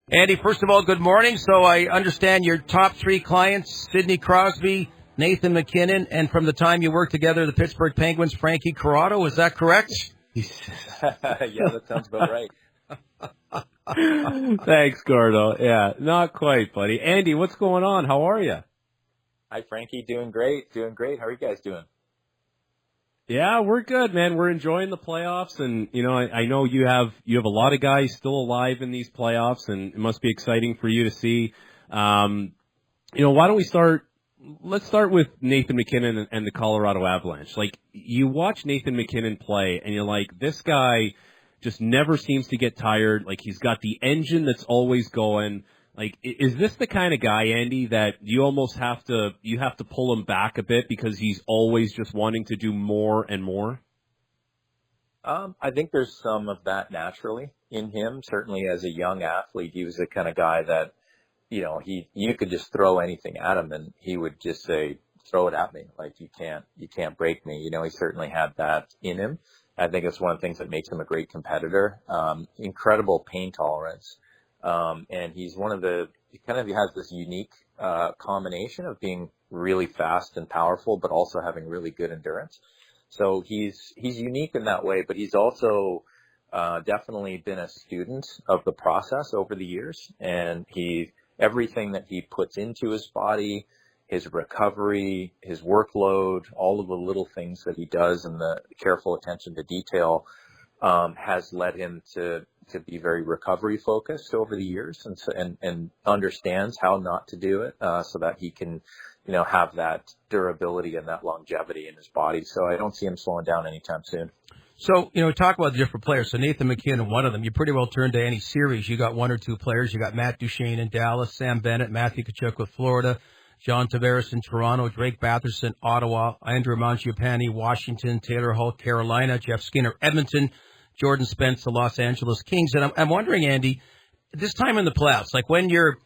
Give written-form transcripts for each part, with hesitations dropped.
Andy, first of all, good morning. So I understand your top three clients, Sidney Crosby, Nathan McKinnon, and from the time you worked together, the Pittsburgh Penguins, Frankie Corrado. Is that correct? Yeah, that sounds about right. Thanks, Gordo. Yeah, not quite, buddy. Andy, what's going on? How are you? Hi, Frankie. Doing great. How are you guys doing? Yeah, we're good, man. We're enjoying the playoffs, and I know you have a lot of guys still alive in these playoffs, and it must be exciting for you to see. Why don't we start? Let's start with Nathan McKinnon and the Colorado Avalanche. Like, you watch Nathan McKinnon play, and you're like, this guy just never seems to get tired. Like, he's got the engine that's always going. Like, is this the kind of guy, Andy, that you almost have to pull him back a bit because he's always just wanting to do more and more? I think there's some of that naturally in him. Certainly as a young athlete, he was the kind of guy that, you could just throw anything at him and he would just say, throw it at me. Like, you can't break me. He certainly had that in him. I think it's one of the things that makes him a great competitor. Incredible pain tolerance. And he's he has this unique combination of being really fast and powerful, but also having really good endurance. So he's unique in that way, but he's also definitely been a student of the process over the years. And everything that he puts into his body, his recovery, his workload, all of the little things that he does and the careful attention to detail has led him to be very recovery focused over the years and understands how not to do it so that he can, have that durability and that longevity in his body. So I don't see him slowing down anytime soon. So, talk about the different players. So Nathan McKinnon, one of them, you pretty well turn to any series. You got one or two players. You got Matt Duchene in Dallas, Sam Bennett, Matthew Tkachuk with Florida, John Tavares in Toronto, Drake Batherson, Ottawa, Andrew Mangiapane, Washington, Taylor Hall, Carolina, Jeff Skinner, Edmonton, Jordan Spence, the Los Angeles Kings. And I'm wondering, Andy, this time in the playoffs, like when you're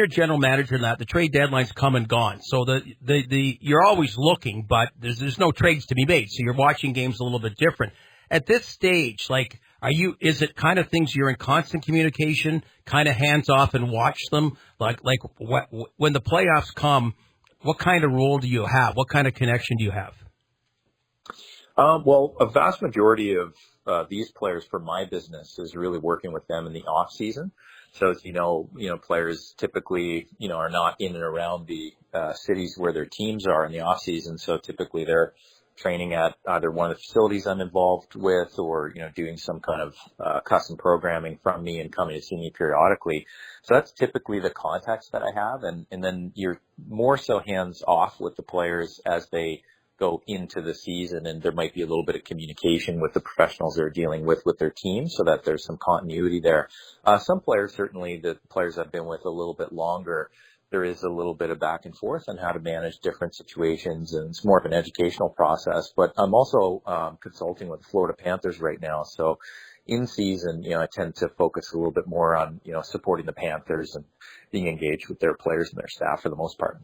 general manager and the trade deadline's come and gone. So you're always looking, but there's no trades to be made. So you're watching games a little bit different. At this stage, like, is it kind of things you're in constant communication, kind of hands off and watch them? Like when the playoffs come, what kind of role do you have? What kind of connection do you have? Well, a vast majority of these players for my business is really working with them in the off season. So, as players typically, are not in and around the cities where their teams are in the off season. So typically they're training at either one of the facilities I'm involved with or, doing some kind of custom programming from me and coming to see me periodically. So that's typically the context that I have. And then you're more so hands off with the players as they go into the season, and there might be a little bit of communication with the professionals they're dealing with their team so that there's some continuity there. Some players, certainly the players I've been with a little bit longer, there is a little bit of back and forth on how to manage different situations, and it's more of an educational process. But I'm also consulting with the Florida Panthers right now. So in season, I tend to focus a little bit more on, supporting the Panthers and being engaged with their players and their staff for the most part.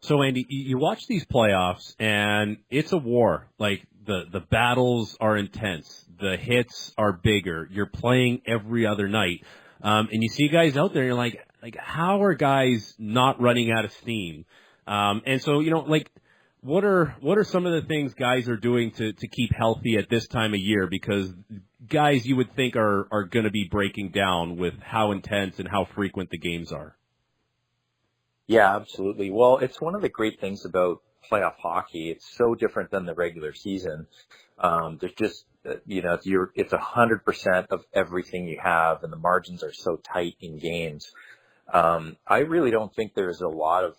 So, Andy, you watch these playoffs, and it's a war. Like, the battles are intense. The hits are bigger. You're playing every other night. And you see guys out there, and you're like, how are guys not running out of steam? And so, what are some of the things guys are doing to keep healthy at this time of year? Because guys you would think are going to be breaking down with how intense and how frequent the games are. Yeah, absolutely. Well, it's one of the great things about playoff hockey. It's so different than the regular season. There's just, it's 100% of everything you have, and the margins are so tight in games. I really don't think there's a lot of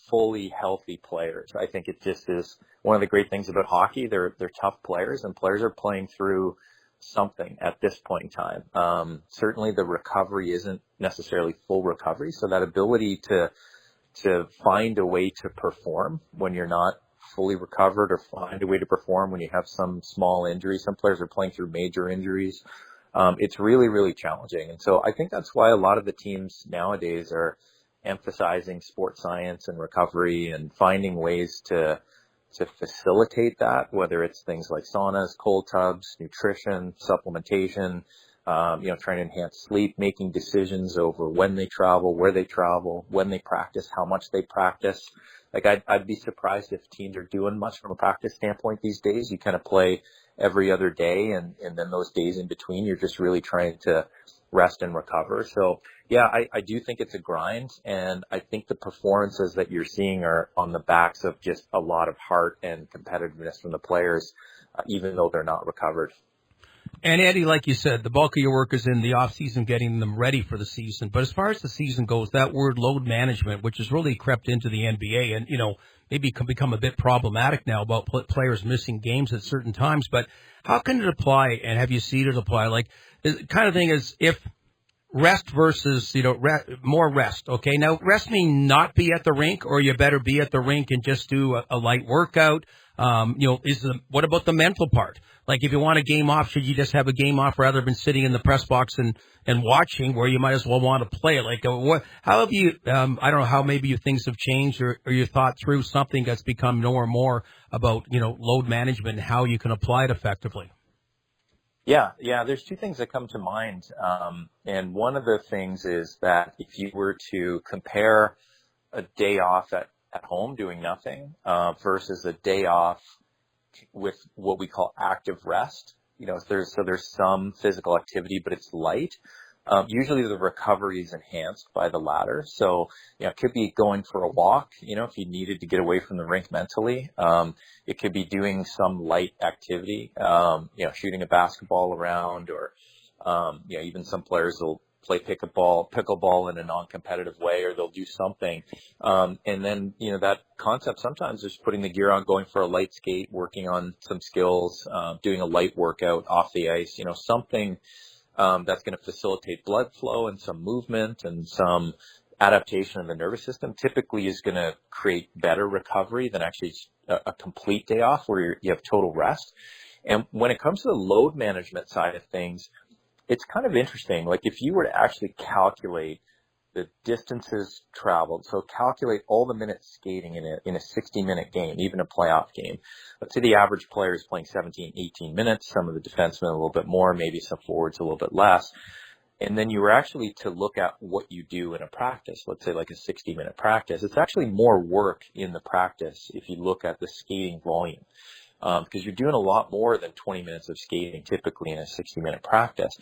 fully healthy players. I think it just is one of the great things about hockey. They're tough players, and players are playing through something at this point in time. Certainly the recovery isn't necessarily full recovery. So that ability to find a way to perform when you're not fully recovered, or find a way to perform when you have some small injury. Some players are playing through major injuries. It's really, really challenging. And so I think that's why a lot of the teams nowadays are emphasizing sports science and recovery and finding ways to facilitate that, whether it's things like saunas, cold tubs, nutrition, supplementation, trying to enhance sleep, making decisions over when they travel, where they travel, when they practice, how much they practice. Like I'd be surprised if teams are doing much from a practice standpoint these days. You kind of play every other day, and then those days in between, you're just really trying to rest and recover. So yeah, I do think it's a grind, and I think the performances that you're seeing are on the backs of just a lot of heart and competitiveness from the players, even though they're not recovered. And Andy, like you said, the bulk of your work is in the off season, getting them ready for the season. But as far as the season goes, that word load management, which has really crept into the NBA and, maybe can become a bit problematic now about players missing games at certain times. But how can it apply, and have you seen it apply? Like, the kind of thing is if rest versus, more rest. Okay. Now, rest mean not be at the rink, or you better be at the rink and just do a light workout. What about the mental part? Like, if you want a game off, should you just have a game off rather than sitting in the press box and watching, where you might as well want to play? Like, how have you, I don't know how maybe things have changed, or you thought through something that's become more and more about, load management and how you can apply it effectively? Yeah. There's two things that come to mind. And one of the things is that if you were to compare a day off at home doing nothing, versus a day off with what we call active rest, there's some physical activity, but it's light. Usually the recovery is enhanced by the latter. So, it could be going for a walk, if you needed to get away from the rink mentally. It could be doing some light activity, shooting a basketball around, or, even some players will play pickleball in a non-competitive way, or they'll do something. And then, that concept sometimes is putting the gear on, going for a light skate, working on some skills, doing a light workout off the ice, something that's going to facilitate blood flow and some movement and some adaptation of the nervous system, typically is going to create better recovery than actually a complete day off where you have total rest. And when it comes to the load management side of things, it's kind of interesting. Like, if you were to actually calculate the distances traveled, so calculate all the minutes skating in a 60-minute game, even a playoff game. Let's say the average player is playing 17, 18 minutes, some of the defensemen a little bit more, maybe some forwards a little bit less. And then you were actually to look at what you do in a practice, let's say like a 60-minute practice. It's actually more work in the practice if you look at the skating volume. Because you're doing a lot more than 20 minutes of skating typically in a 60-minute practice.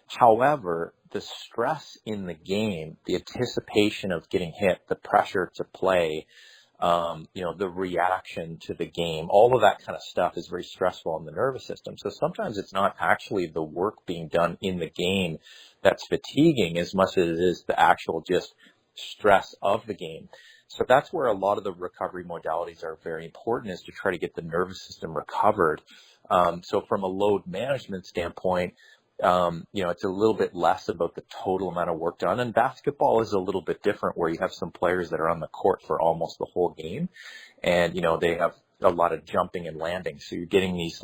However, the stress in the game, the anticipation of getting hit, the pressure to play, the reaction to the game, all of that kind of stuff is very stressful on the nervous system. So sometimes it's not actually the work being done in the game that's fatiguing as much as it is the actual just stress of the game. So that's where a lot of the recovery modalities are very important, is to try to get the nervous system recovered. So from a load management standpoint, it's a little bit less about the total amount of work done. And basketball is a little bit different, where you have some players that are on the court for almost the whole game. And, they have a lot of jumping and landing. So you're getting these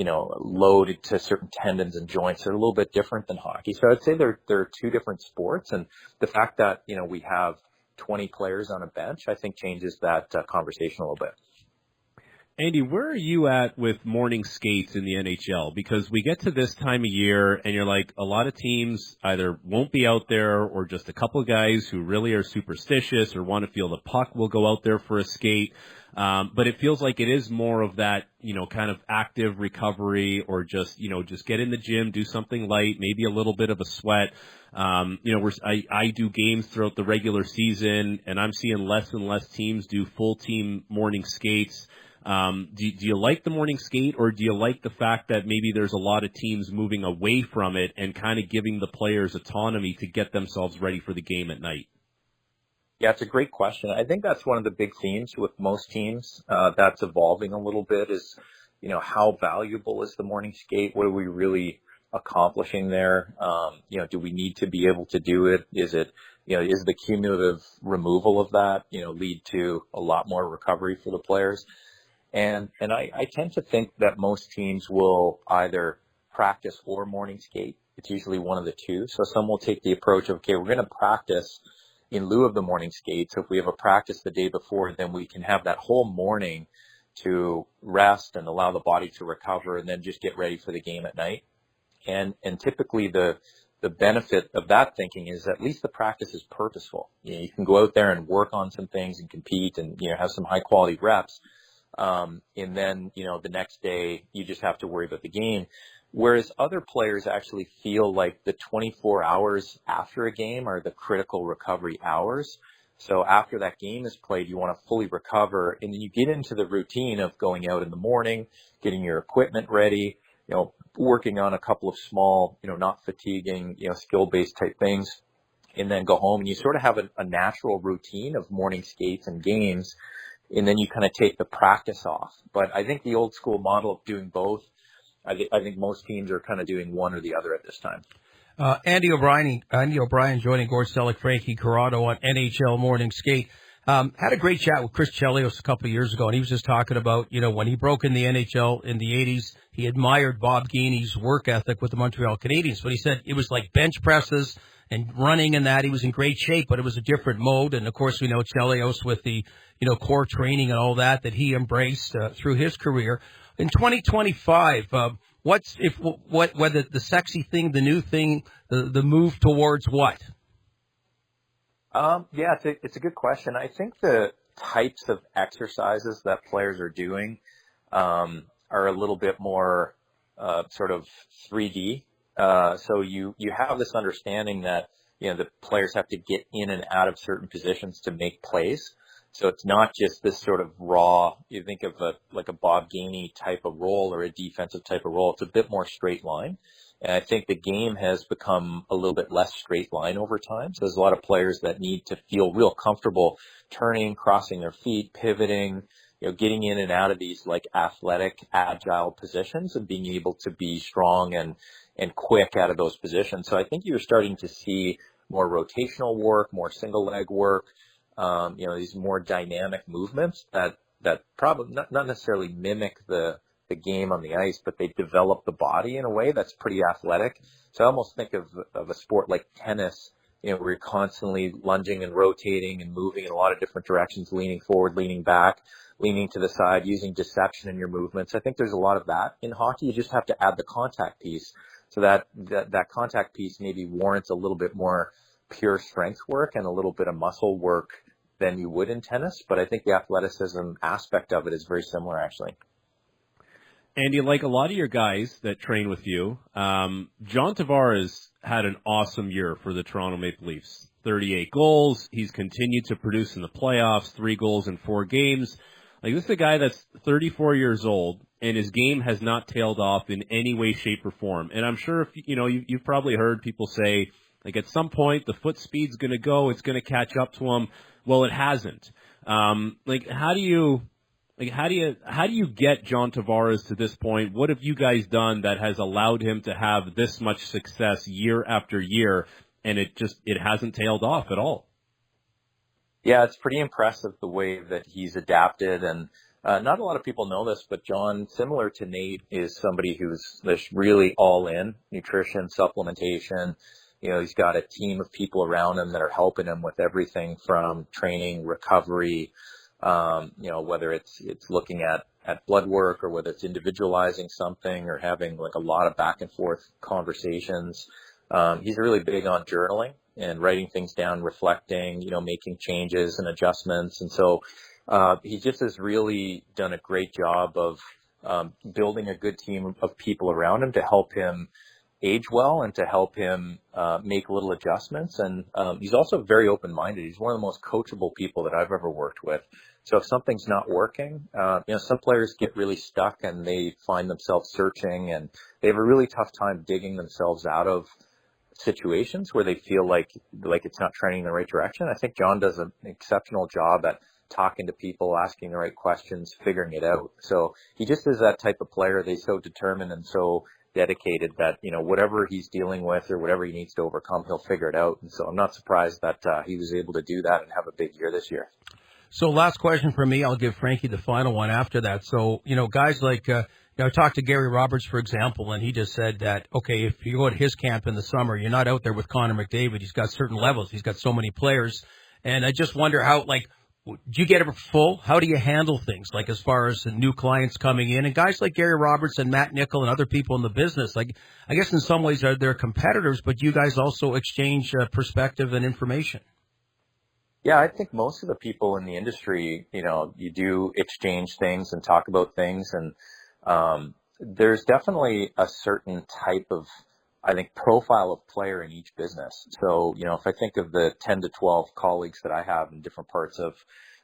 loaded to certain tendons and joints. They're a little bit different than hockey. So I'd say they're two different sports. And the fact that, we have 20 players on a bench, I think changes that conversation a little bit. Andy, where are you at with morning skates in the NHL? Because we get to this time of year and you're like, a lot of teams either won't be out there, or just a couple of guys who really are superstitious or want to feel the puck will go out there for a skate. But it feels like it is more of that, kind of active recovery, or just get in the gym, do something light, maybe a little bit of a sweat. I do games throughout the regular season, and I'm seeing less and less teams do full team morning skates. Do you like the morning skate, or do you like the fact that maybe there's a lot of teams moving away from it and kind of giving the players autonomy to get themselves ready for the game at night? Yeah, it's a great question. I think that's one of the big themes with most teams that's evolving a little bit is, how valuable is the morning skate? What are we really accomplishing there? Do we need to be able to do it? Is it, is the cumulative removal of that, lead to a lot more recovery for the players? And I tend to think that most teams will either practice or morning skate. It's usually one of the two. So some will take the approach of, okay, we're going to practice in lieu of the morning skate. So if we have a practice the day before, then we can have that whole morning to rest and allow the body to recover, and then just get ready for the game at night. And typically the benefit of that thinking is at least the practice is purposeful. You can go out there and work on some things and compete and, have some high quality reps. And then, the next day you just have to worry about the game. Whereas other players actually feel like the 24 hours after a game are the critical recovery hours. So after that game is played, you want to fully recover, and then you get into the routine of going out in the morning, getting your equipment ready, working on a couple of small, not fatiguing, skill-based type things, and then go home, and you sort of have a natural routine of morning skates and games, and then you kind of take the practice off. But I think the old school model of doing both, I think most teams are kind of doing one or the other at this time. Andy O'Brien joining Gord Selleck, Frankie Corrado on NHL Morning Skate. Had a great chat with Chris Chelios a couple of years ago, and he was just talking about, when he broke in the NHL in the 80s, he admired Bob Gainie's work ethic with the Montreal Canadiens, but he said it was like bench presses and running and that. He was in great shape, but it was a different mode. And, of course, we know Chelios with the, core training and all that he embraced through his career. In 2025, whether the sexy thing, the new thing, the move towards what? Yeah, it's a good question. I think the types of exercises that players are doing are a little bit more sort of 3D. So you have this understanding that the players have to get in and out of certain positions to make plays. So it's not just this sort of raw. You think of a Bob Gainey type of role or a defensive type of role. It's a bit more straight line. And I think the game has become a little bit less straight line over time. So there's a lot of players that need to feel real comfortable turning, crossing their feet, pivoting, getting in and out of these like athletic, agile positions and being able to be strong and quick out of those positions. So I think you're starting to see more rotational work, more single leg work, these more dynamic movements that probably not necessarily mimic the game on the ice, but they develop the body in a way that's pretty athletic. So I almost think of a sport like tennis, where you're constantly lunging and rotating and moving in a lot of different directions, leaning forward, leaning back, leaning to the side, using deception in your movements. I think there's a lot of that in hockey. You just have to add the contact piece. So that contact piece maybe warrants a little bit more pure strength work and a little bit of muscle work than you would in tennis. But I think the athleticism aspect of it is very similar, actually. Andy, like a lot of your guys that train with you, John Tavares had an awesome year for the Toronto Maple Leafs. 38 goals. He's continued to produce in the playoffs, 3 goals in 4 games. Like, this is a guy that's 34 years old, and his game has not tailed off in any way, shape, or form. And I'm sure if you've probably heard people say, like, at some point the foot speed's going to go, it's going to catch up to him. Well, it hasn't. How do you get John Tavares to this point? What have you guys done that has allowed him to have this much success year after year, and it hasn't tailed off at all? Yeah, it's pretty impressive the way that he's adapted, and not a lot of people know this, but John, similar to Nate, is somebody who's really all in nutrition, supplementation. He's got a team of people around him that are helping him with everything from training, recovery, whether it's looking at blood work or whether it's individualizing something or having like a lot of back and forth conversations. He's really big on journaling and writing things down, reflecting, making changes and adjustments. And so he just has really done a great job of building a good team of people around him to help him age well and to help him make little adjustments. And he's also very open-minded. He's one of the most coachable people that I've ever worked with. So if something's not working, some players get really stuck and they find themselves searching and they have a really tough time digging themselves out of situations where they feel like it's not trending in the right direction. I think John does an exceptional job at talking to people, asking the right questions, figuring it out. So he just is that type of player. They're so determined and so dedicated that, whatever he's dealing with or whatever he needs to overcome, he'll figure it out. And so I'm not surprised that he was able to do that and have a big year this year. So last question for me, I'll give Frankie the final one after that. So, guys like, I talked to Gary Roberts, for example, and he just said that, okay, if you go to his camp in the summer, you're not out there with Connor McDavid. He's got certain levels. He's got so many players. And I just wonder how, Do you get it full? How do you handle things, like as far as the new clients coming in and guys like Gary Roberts and Matt Nickel and other people in the business? Like, I guess in some ways they're competitors, but you guys also exchange perspective and information. Yeah, I think most of the people in the industry, you do exchange things and talk about things. And there's definitely a certain type of, I think, profile of player in each business. So, if I think of the 10 to 12 colleagues that I have in different parts of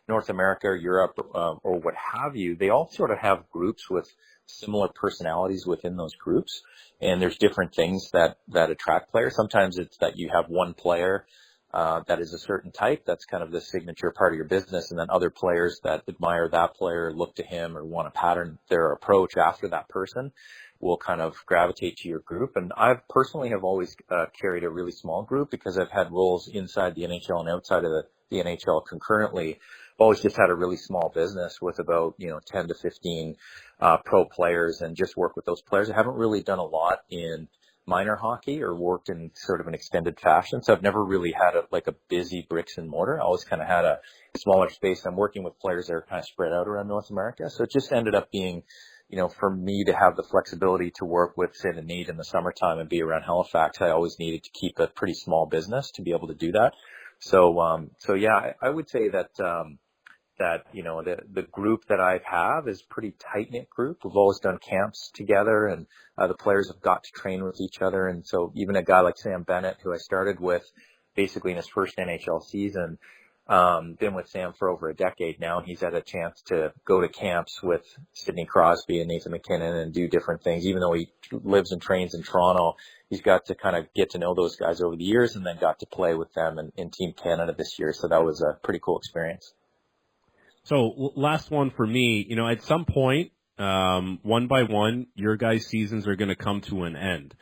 North America or Europe or what have you, they all sort of have groups with similar personalities within those groups. And there's different things that attract players. Sometimes it's that you have one player that is a certain type. That's kind of the signature part of your business. And then other players that admire that player, look to him, or want to pattern their approach after that person will kind of gravitate to your group. And I've personally have always carried a really small group because I've had roles inside the NHL and outside of the NHL concurrently. I've always just had a really small business with about, 10 to 15 pro players and just work with those players. I haven't really done a lot in minor hockey or worked in sort of an extended fashion. So I've never really had a busy bricks and mortar. I always kind of had a smaller space. I'm working with players that are kind of spread out around North America. So it just ended up being, for me to have the flexibility to work with, say, the need in the summertime and be around Halifax, I always needed to keep a pretty small business to be able to do that. So yeah, I would say that, the group that I have is pretty tight knit group. We've always done camps together, and the players have got to train with each other. And so even a guy like Sam Bennett, who I started with basically in his first NHL season, been with Sam for over a decade now, and he's had a chance to go to camps with Sidney Crosby and Nathan McKinnon and do different things. Even though he lives and trains in Toronto, he's got to kind of get to know those guys over the years, and then got to play with them in Team Canada this year. So that was a pretty cool experience. So last one for me, at some point, one by one, your guys' seasons are going to come to an end.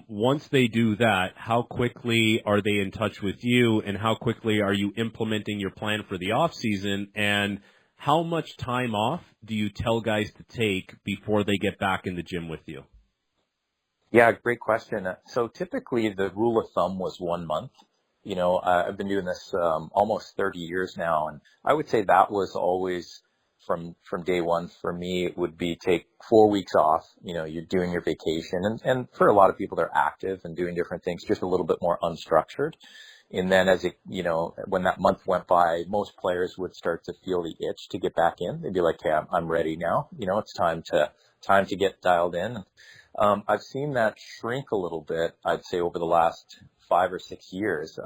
Once they do that, how quickly are they in touch with you, and how quickly are you implementing your plan for the off season, and how much time off do you tell guys to take before they get back in the gym with you? Yeah, great question. So typically the rule of thumb was 1 month. I've been doing this almost 30 years now, and I would say that was always from day one for me. It would be take 4 weeks off. You're doing your vacation, and for a lot of people, they're active and doing different things, just a little bit more unstructured. And then when that month went by, most players would start to feel the itch to get back in. They'd be like, "Hey, I'm ready now. It's time to get dialed in." I've seen that shrink a little bit, I'd say, over the last 5 or 6 years.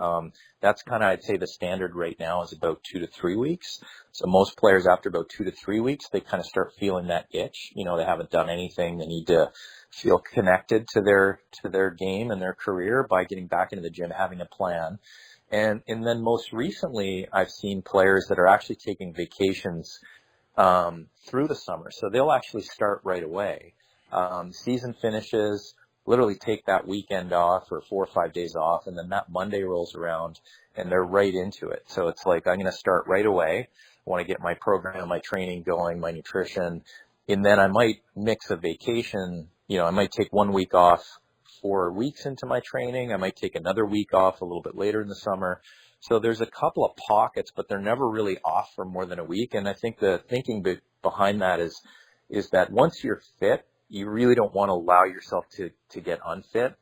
That's kind of, I'd say, the standard right now is about 2 to 3 weeks. So most players, after about 2 to 3 weeks, they kind of start feeling that itch. They haven't done anything. They need to feel connected to their game and their career by getting back into the gym, having a plan. And then most recently, I've seen players that are actually taking vacations through the summer. So they'll actually start right away. Season finishes, literally take that weekend off or 4 or 5 days off, and then that Monday rolls around and they're right into it. So it's like, I'm going to start right away. I want to get my program, my training going, my nutrition, and then I might mix a vacation. I might take 1 week off 4 weeks into my training. I might take another week off a little bit later in the summer. So there's a couple of pockets, but they're never really off for more than a week. And I think the thinking behind that is that once you're fit, you really don't want to allow yourself to get unfit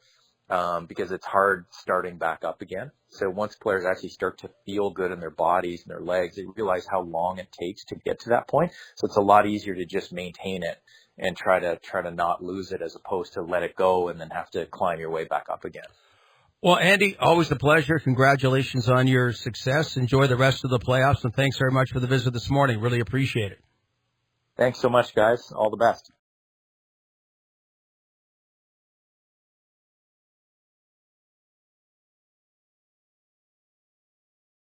because it's hard starting back up again. So once players actually start to feel good in their bodies and their legs, they realize how long it takes to get to that point. So it's a lot easier to just maintain it and try to not lose it, as opposed to let it go and then have to climb your way back up again. Well, Andy, always a pleasure. Congratulations on your success. Enjoy the rest of the playoffs, and thanks very much for the visit this morning. Really appreciate it. Thanks so much, guys. All the best.